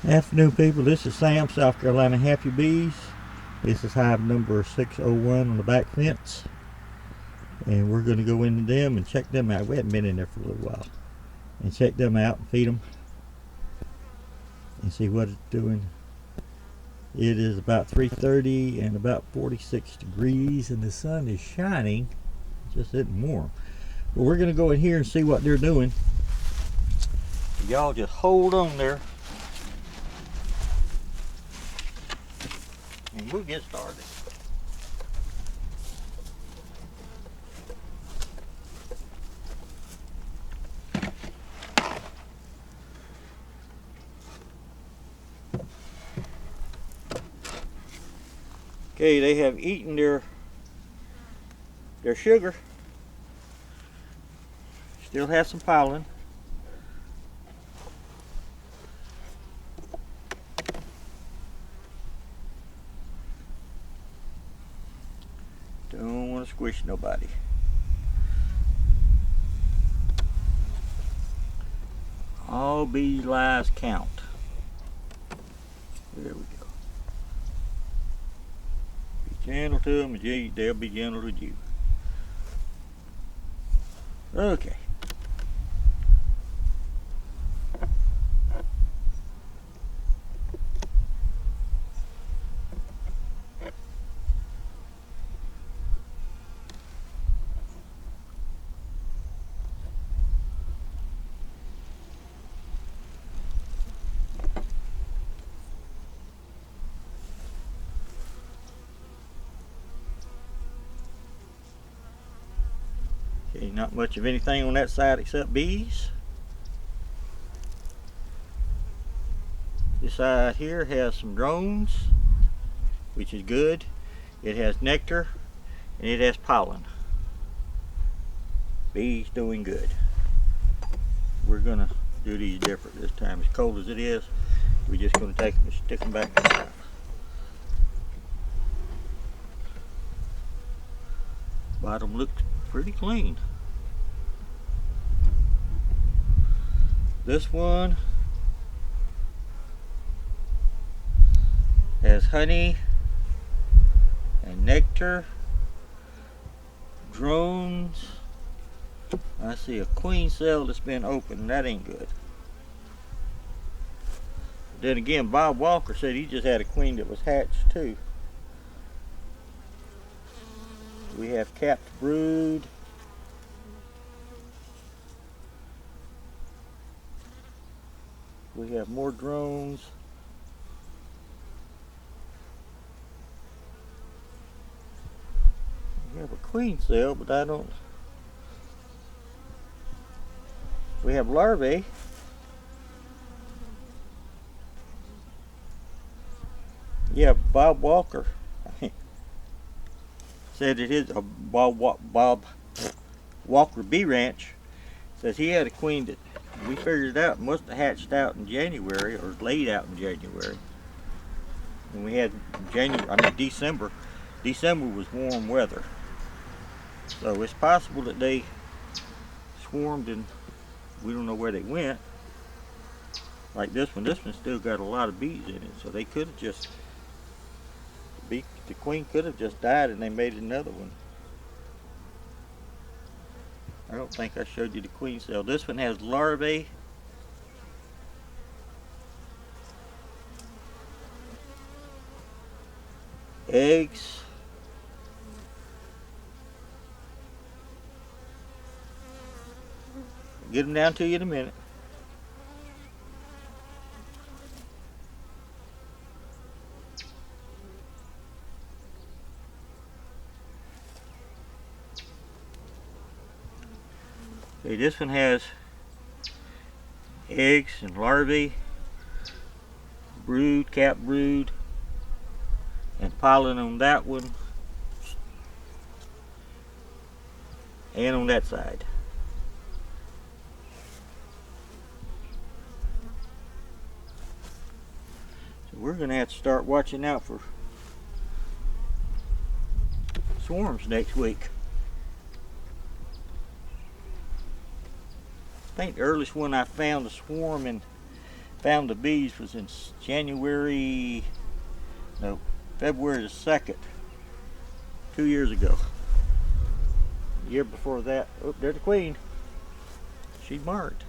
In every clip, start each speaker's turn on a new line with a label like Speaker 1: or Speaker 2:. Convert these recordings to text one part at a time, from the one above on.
Speaker 1: Afternoon, people. This is Sam, South Carolina Happy Bees. This is hive number 601 on the back fence, and we're going to go into them and check them out. We haven't been in there for a little while, and check them out and feed them and see what it's doing. It is about 3:30 and about 46 degrees, and the sun is shining. It just isn't warm. But we're going to go in here and see what they're doing. Y'all just hold on there, and we'll get started. Okay, they have eaten their sugar. Still have some pollen. Don't want to squish nobody. All bees' lives count. There we go. Be gentle to them and they'll be gentle to you. Okay. Okay, not much of anything on that side except bees. This side here has some drones, which is good. It has nectar and it has pollen. Bees doing good. We're gonna do these different this time. As cold as it is, we're just gonna take them and stick them back in the hive. Bottom looks pretty clean. This one has honey and nectar, drones. I see a queen cell that's been opened. That ain't good. Then again, Bob Walker said he just had a queen that was hatched too. We have capped brood. We have more drones. We have a queen cell, but I don't. We have larvae. Yeah, Bob Walker said it is a Bob Walker Bee Ranch. Says he had a queen that we figured it out must have hatched out in January or laid out in January. And we had December. December was warm weather. So it's possible that they swarmed and we don't know where they went. Like this one still got a lot of bees in it. So they could have just, the queen could have just died and they made another one. I don't think I showed you the queen cell. This one has larvae. Eggs. Get them down to you in a minute. Okay, this one has eggs and larvae, brood, cap brood, and pollen on that one, and on that side. So we're going to have to start watching out for swarms next week. I think the earliest one I found a swarm in found the bees was in February the 2nd, 2 years ago. The year before that, oh, there's the queen. She's marked.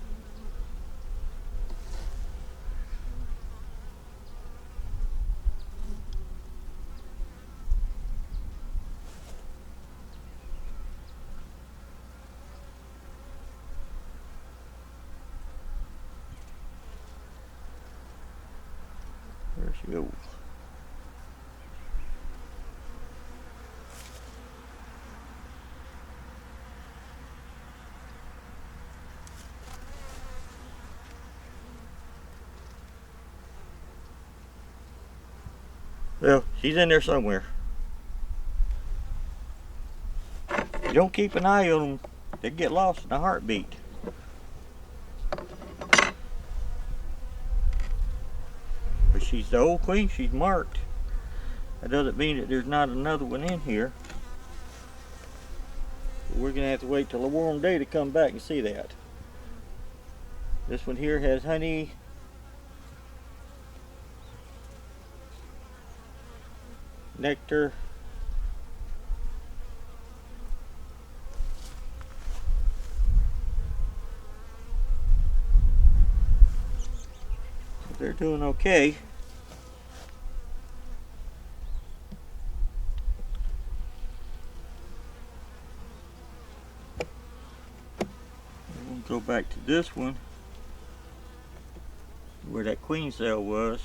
Speaker 1: There she goes. Well, she's in there somewhere. If you don't keep an eye on them, they get lost in a heartbeat. But she's the old queen, she's marked. That doesn't mean that there's not another one in here. But we're gonna have to wait till a warm day to come back and see that. This one here has honey. Nectar. They're doing okay. We'll go back to this one where that queen cell was.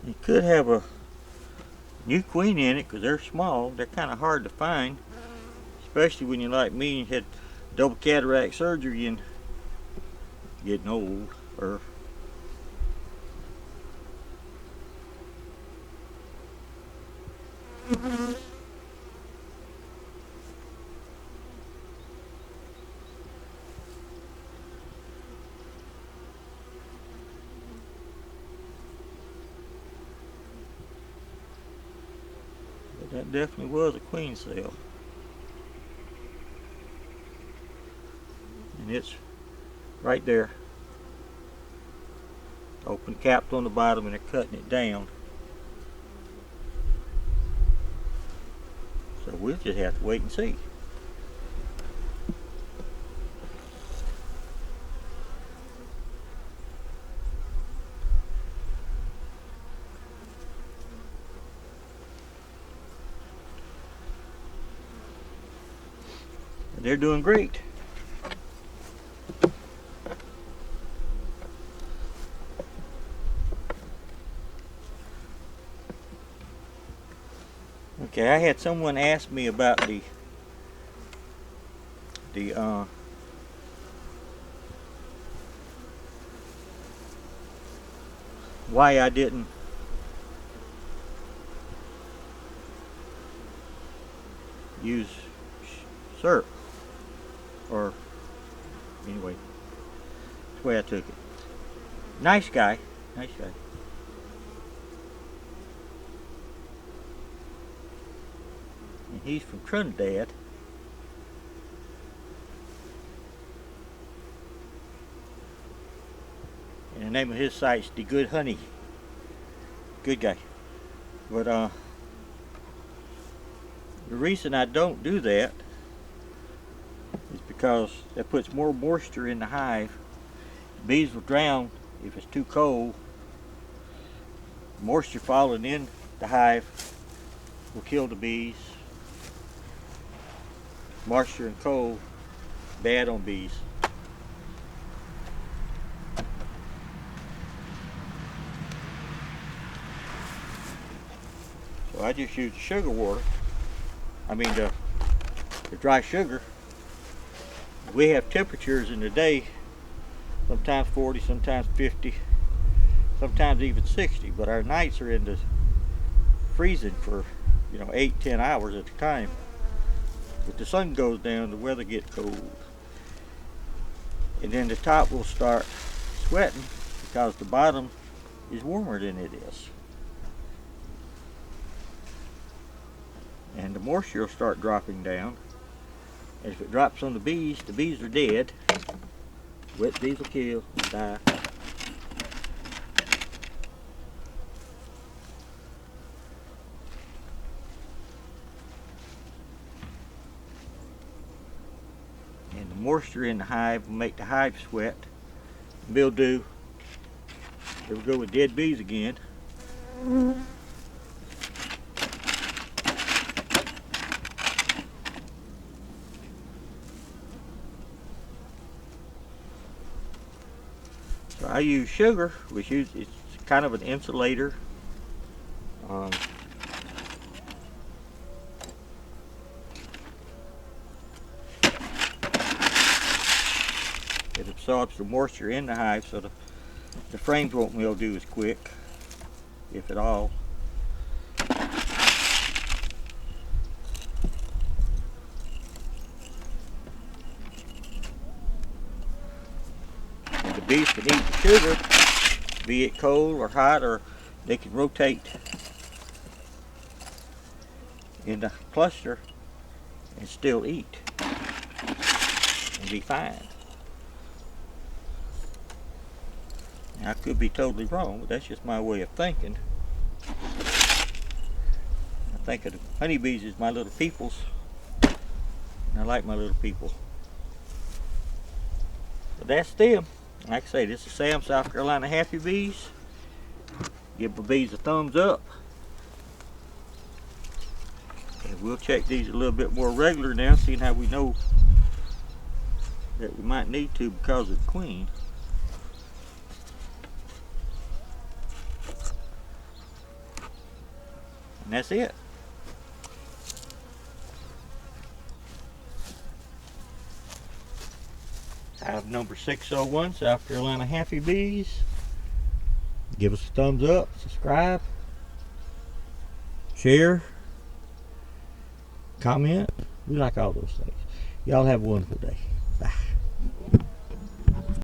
Speaker 1: You could have a new queen in it because they're small. They're kind of hard to find, especially when you're like me and had double cataract surgery and getting old. Or that definitely was a queen cell. And it's right there. Open capped on the bottom and they're cutting it down. So we'll just have to wait and see. They're doing great. Okay, I had someone ask me about why I didn't use syrup. Or anyway, that's the way I took it. Nice guy, nice guy. And he's from Trinidad. And the name of his site's The Good Honey. Good guy. But the reason I don't do that is because that puts more moisture in the hive. Bees will drown if it's too cold. Moisture falling in the hive will kill the bees. Moisture and cold, bad on bees. So I just use the sugar water. I mean the dry sugar. We have temperatures in the day, sometimes 40, sometimes 50, sometimes even 60, but our nights are in the freezing for 8-10 hours at a time. If the sun goes down, the weather gets cold, and then the top will start sweating because the bottom is warmer than it is, and the moisture will start dropping down. And if it drops on the bees are dead. Wet bees will kill and die. And the moisture in the hive will make the hive sweat, mildew. There we go with dead bees again. So I use sugar, which is kind of an insulator. It absorbs the moisture in the hive, so the frames won't mildew as quick, if at all. And the bees can eat the sugar, be it cold or hot, or they can rotate in the cluster and still eat and be fine. Now, I could be totally wrong, but that's just my way of thinking. I think of the honeybees as my little peoples, and I like my little people. But that's them. Like I say, this is Sam, South Carolina Happy Bees. Give the bees a thumbs up. And we'll check these a little bit more regular now, seeing how we know that we might need to because of the queen. And that's it. Hive number 601, South Carolina Happy Bees. Give us a thumbs up, subscribe, share, comment. We like all those things. Y'all have a wonderful day. Bye.